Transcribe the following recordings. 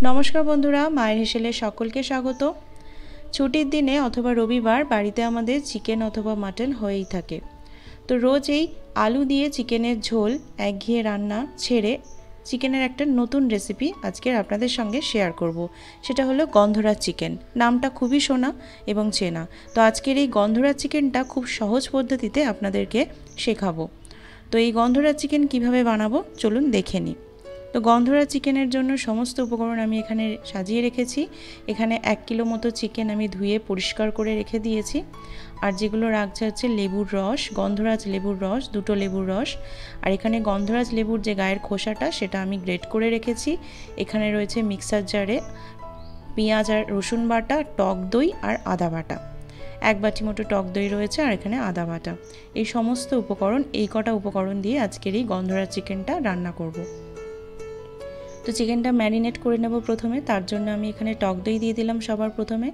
নমস্কার বন্ধুরা, মায়ের হেসেলে সকলকে স্বাগত। ছুটির দিনে অথবা রবিবার বাড়িতে আমাদের চিকেন অথবা মাটন হয়েই থাকে। তো রোজ এই আলু দিয়ে চিকেনের ঝোল একঘেয়ে রান্না ছেড়ে চিকেনের একটা নতুন রেসিপি আজকের আপনাদের সঙ্গে শেয়ার করব। সেটা হলো গন্ধরাজ চিকেন। নামটা খুবই শোনা এবং চেনা। তো আজকের এই গন্ধরাজ চিকেনটা খুব সহজ পদ্ধতিতে আপনাদেরকে শেখাবো। তো এই গন্ধরাজ চিকেন কিভাবে বানাবো চলুন দেখে নিই। তো গন্ধরাজ চিকেনের জন্য সমস্ত উপকরণ আমি এখানে সাজিয়ে রেখেছি। এখানে 1 কিলো মতো চিকেন আমি ধুয়ে পরিষ্কার করে রেখে দিয়েছি। আর যেগুলো রাখছে হচ্ছে লেবুর রস, গন্ধরাজ লেবুর রস, 2টো লেবুর রস। আর এখানে গন্ধরাজ লেবুর যে গায়ের খোসাটা সেটা আমি গ্রেট করে রেখেছি। এখানে রয়েছে মিক্সার জারে পেঁয়াজ আর রসুন বাটা, টক দই আর আদা বাটা। 1 বাটি মতো টক দই রয়েছে আর এখানে আদা বাটা। এই সমস্ত উপকরণ, এই কটা উপকরণ দিয়ে আজকের এই গন্ধরাজ চিকেনটা রান্না করব। তো চিকেনটা ম্যারিনেট করে নেব প্রথমে। তার জন্য আমি এখানে টক দই দিয়ে দিলাম সবার প্রথমে।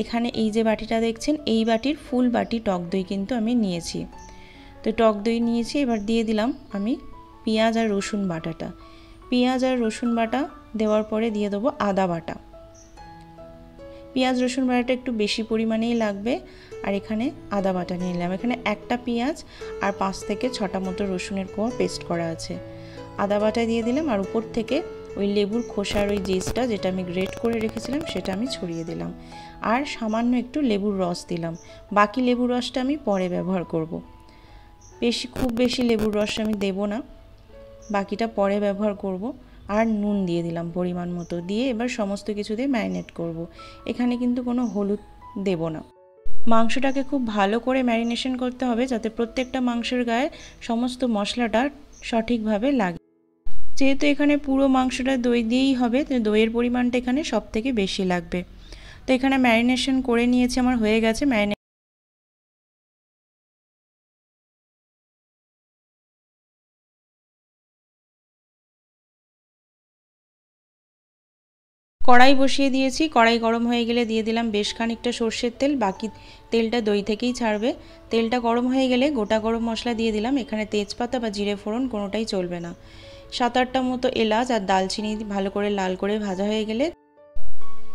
এখানে এই যে বাটিটা দেখছেন, এই বাটির ফুল বাটি টক দই কিন্তু আমি নিয়েছি। তো টক দই নিয়েছি, এবার দিয়ে দিলাম আমি পেঁয়াজ আর রসুন বাটাটা। পেঁয়াজ আর রসুন বাটা দেওয়ার পরে দিয়ে দেবো আদা বাটা। পেঁয়াজ রসুন বাটাটা একটু বেশি পরিমাণেই লাগবে। আর এখানে আদা বাটা নিয়ে নিলাম। এখানে একটা পেঁয়াজ আর 5 থেকে 6টা মতো রসুনের কোয়া পেস্ট করা আছে। আদা বাটা দিয়ে দিলাম আর উপর থেকে ওই লেবুর খোসার ওই জেসটা যেটা আমি গ্রেট করে রেখেছিলাম সেটা আমি ছড়িয়ে দিলাম। আর সামান্য একটু লেবুর রস দিলাম। বাকি লেবুর রসটা আমি পরে ব্যবহার করব। খুব বেশি লেবুর রস আমি দেব না, বাকিটা পরে ব্যবহার করব। আর নুন দিয়ে দিলাম পরিমাণ মতো, দিয়ে এবার সমস্ত কিছু দিয়ে ম্যারিনেট করব। এখানে কিন্তু কোনো হলুদ দেব না। মাংসটাকে খুব ভালো করে ম্যারিনেশন করতে হবে যাতে প্রত্যেকটা মাংসের গায়ে সমস্ত মশলাটা সঠিকভাবে লাগে। যেহেতু এখানে পুরো মাংসটা দই দিয়েই হবে, তো দইয়ের পরিমাণটা এখানে সব থেকে বেশি লাগবে। তো এখানে ম্যারিনেশন করে নিয়েছি, আমার হয়ে গেছে। কড়াই বসিয়ে দিয়েছি। কড়াই গরম হয়ে গেলে দিয়ে দিলাম বেশ খানিকটা সর্ষের তেল। বাকি তেলটা দই থেকেই ছাড়বে। তেলটা গরম হয়ে গেলে গোটা গরম মশলা দিয়ে দিলাম। এখানে তেজপাতা বা জিরে ফোড়ন কোনোটাই চলবে না। 7-8টা মতো এলাচ আর দালচিনি ভালো করে লাল করে ভাজা হয়ে গেলে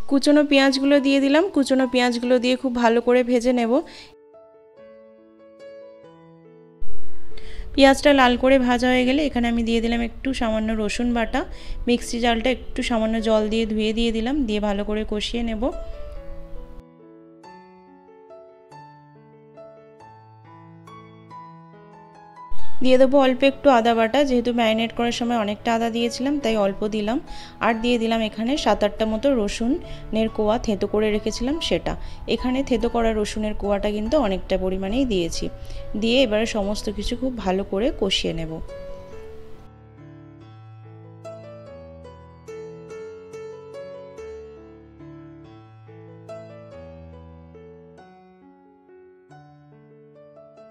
কুচনো পেঁয়াজগুলো দিয়ে দিলাম। কুচনো পেঁয়াজগুলো দিয়ে খুব ভালো করে ভেজে নেব। পেঁয়াজটা লাল করে ভাজা হয়ে গেলে এখানে আমি দিয়ে দিলাম একটু সামান্য রসুন বাটা। মিক্সি জালটা একটু সামান্য জল দিয়ে ধুয়ে দিয়ে দিলাম, দিয়ে ভালো করে কষিয়ে নেব। দিয়ে দেবো অল্প একটু আদা বাটা, যেহেতু ম্যারিনেট করার সময় অনেকটা আদা দিয়েছিলাম তাই অল্প দিলাম। আর দিয়ে দিলাম এখানে 7-8টা মতো রসুনের কোয়া থেঁতো করে রেখেছিলাম সেটা। এখানে থেঁতো করা রসুনের কোয়াটা কিন্তু অনেকটা পরিমাণেই দিয়েছি। দিয়ে এবারে সমস্ত কিছু খুব ভালো করে কষিয়ে নেব।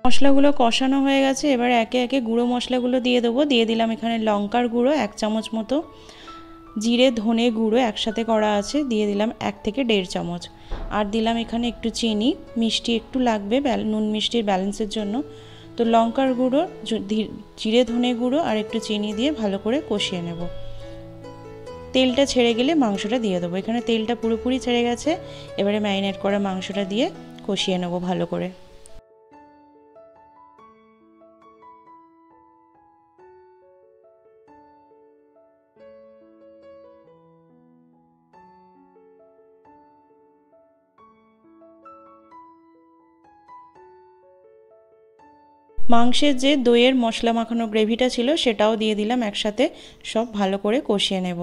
মশলাগুলো কষানো হয়ে গেছে, এবার একে একে গুঁড়ো মশলাগুলো দিয়ে দেবো। দিয়ে দিলাম এখানে লঙ্কার গুঁড়ো 1 চামচ মতো, জিরে ধনে গুঁড়ো একসাথে করা আছে দিয়ে দিলাম 1 থেকে 1.5 চামচ। আর দিলাম এখানে একটু চিনি, মিষ্টি একটু লাগবে নুন মিষ্টির ব্যালেন্সের জন্য। তো লঙ্কার গুঁড়ো, জিরে ধনে গুঁড়ো আর একটু চিনি দিয়ে ভালো করে কষিয়ে নেব। তেলটা ছেড়ে গেলে মাংসটা দিয়ে দেবো। এখানে তেলটা পুরোপুরি ছেড়ে গেছে। এবারে ম্যারিনেট করা মাংসটা দিয়ে কষিয়ে নেব ভালো করে। মাংসের যে দইয়ের মশলা মাখানো গ্রেভিটা ছিল সেটাও দিয়ে দিলাম একসাথে, সব ভালো করে কষিয়ে নেব।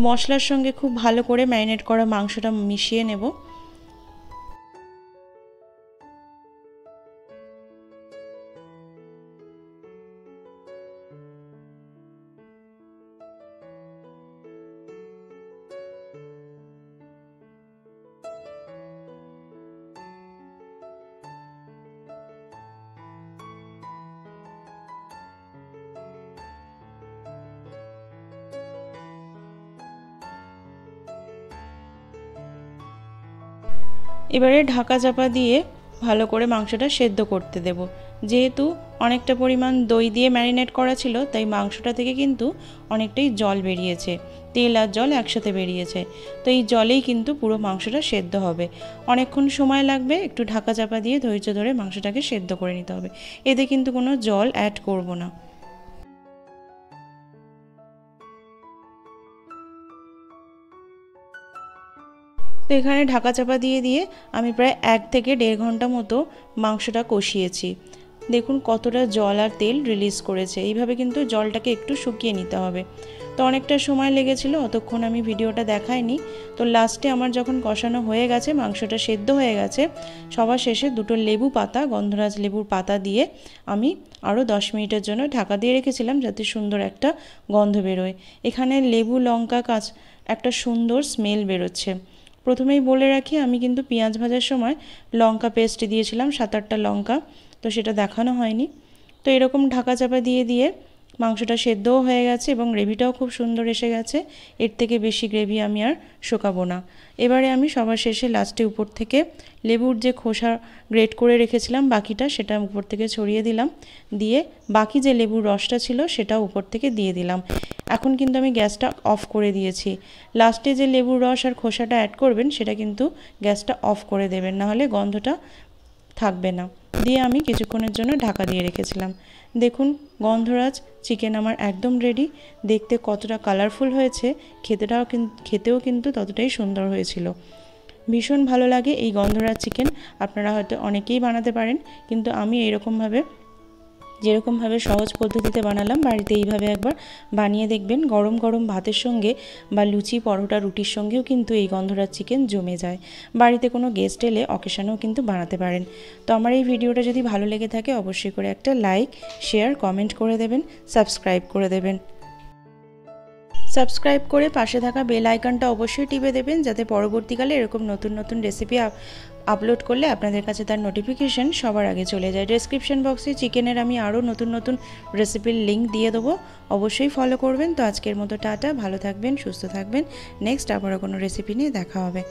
মশলার সঙ্গে খুব ভালো করে ম্যারিনেট করা মাংসটা মিশিয়ে নেব। এবারে ঢাকা চাপা দিয়ে ভালো করে মাংসটা সেদ্ধ করতে দেব। যেহেতু অনেকটা পরিমাণ দই দিয়ে ম্যারিনেট করা ছিল, তাই মাংসটা থেকে কিন্তু অনেকটাই জল বেরিয়েছে, তেল আর জল একসাথে বেরিয়েছে। তো এই জলেই কিন্তু পুরো মাংসটা সেদ্ধ হবে। অনেকক্ষণ সময় লাগবে, একটু ঢাকা চাপা দিয়ে ধৈর্য ধরে মাংসটাকে সেদ্ধ করে নিতে হবে। এতে কিন্তু কোনো জল অ্যাড করব না। তো এখানে ঢাকা চাপা দিয়ে দিয়ে আমি প্রায় 1 থেকে 1.5 ঘন্টা মতো মাংসটা কষিয়েছি। দেখুন কতটা জল আর তেল রিলিজ করেছে। এইভাবে কিন্তু জলটাকে একটু শুকিয়ে নিতে হবে। তো অনেকটা সময় লেগেছিল, অতক্ষণ আমি ভিডিওটা দেখাইনি। তো লাস্টে আমার যখন কষানো হয়ে গেছে, মাংসটা সেদ্ধ হয়ে গেছে, সবার শেষে 2টো লেবু পাতা, গন্ধরাজ লেবুর পাতা দিয়ে আমি আরও 10 মিনিটের জন্য ঢাকা দিয়ে রেখেছিলাম, যাতে সুন্দর একটা গন্ধ বেরোয়। এখানে লেবু লঙ্কা একটা সুন্দর স্মেল বেরোচ্ছে। প্রথমেই বলে রাখি, আমি কিন্তু পেঁয়াজ ভাজার সময় লঙ্কা পেস্ট দিয়েছিলাম, 7-8টা লঙ্কা, তো সেটা দেখানো হয়নি। তো এরকম ঢাকা চাপা দিয়ে দিয়ে মাংসটা সেদ্ধও হয়ে গেছে এবং গ্রেভিটাও খুব সুন্দর এসে গেছে। এর থেকে বেশি গ্রেভি আমি আর শুকাবো না। এবারে আমি সবার শেষে লাস্টে উপর থেকে লেবুর যে খোসা গ্রেট করে রেখেছিলাম বাকিটা, সেটা উপর থেকে ছড়িয়ে দিলাম। দিয়ে বাকি যে লেবুর রসটা ছিল সেটাও উপর থেকে দিয়ে দিলাম। এখন কিন্তু আমি গ্যাসটা অফ করে দিয়েছি। লাস্টে যে লেবুর রস আর খোসাটা অ্যাড করবেন সেটা কিন্তু গ্যাসটা অফ করে দেবেন, নাহলে গন্ধটা থাকবে না। দিয়ে আমি কিছুক্ষণের জন্য ঢাকা দিয়ে রেখেছিলাম। দেখুন গন্ধরাজ চিকেন আমার একদম রেডি। দেখতে কতটা কালারফুল হয়েছে, খেতেও কিন্তু ততটাই সুন্দর হয়েছিল। ভীষণ ভালো লাগে এই গন্ধরাজ চিকেন। আপনারা হয়তো অনেকেই বানাতে পারেন, কিন্তু আমি যেরকমভাবে সহজ পদ্ধতিতে বানালাম, বাড়িতে এইভাবে একবার বানিয়ে দেখবেন। গরম গরম ভাতের সঙ্গে বা লুচি, পরোটা, রুটির সঙ্গেও কিন্তু এই গন্ধরাজ চিকেন জমে যায়। বাড়িতে কোনো গেস্ট এলে অকেশনেও কিন্তু বানাতে পারেন। তো আমার এই ভিডিওটা যদি ভালো লেগে থাকে, অবশ্যই করে একটা লাইক, শেয়ার, কমেন্ট করে দেবেন, সাবস্ক্রাইব করে দেবেন। সাবস্ক্রাইব করে পাশে থাকা বেল আইকনটা অবশ্যই টিপে দেবেন, যাতে পরবর্তীকালে এরকম নতুন নতুন রেসিপি আপলোড করলে আপনাদের কাছে তার নোটিফিকেশন সবার আগে চলে যায়। ডেসক্রিপশন বক্সে চিকেনের আমি আরও নতুন নতুন রেসিপির লিঙ্ক দিয়ে দেবো, অবশ্যই ফলো করবেন। তো আজকের মতো টাটা, ভালো থাকবেন, সুস্থ থাকবেন। নেক্সট আবারও কোনো রেসিপি নিয়ে দেখা হবে।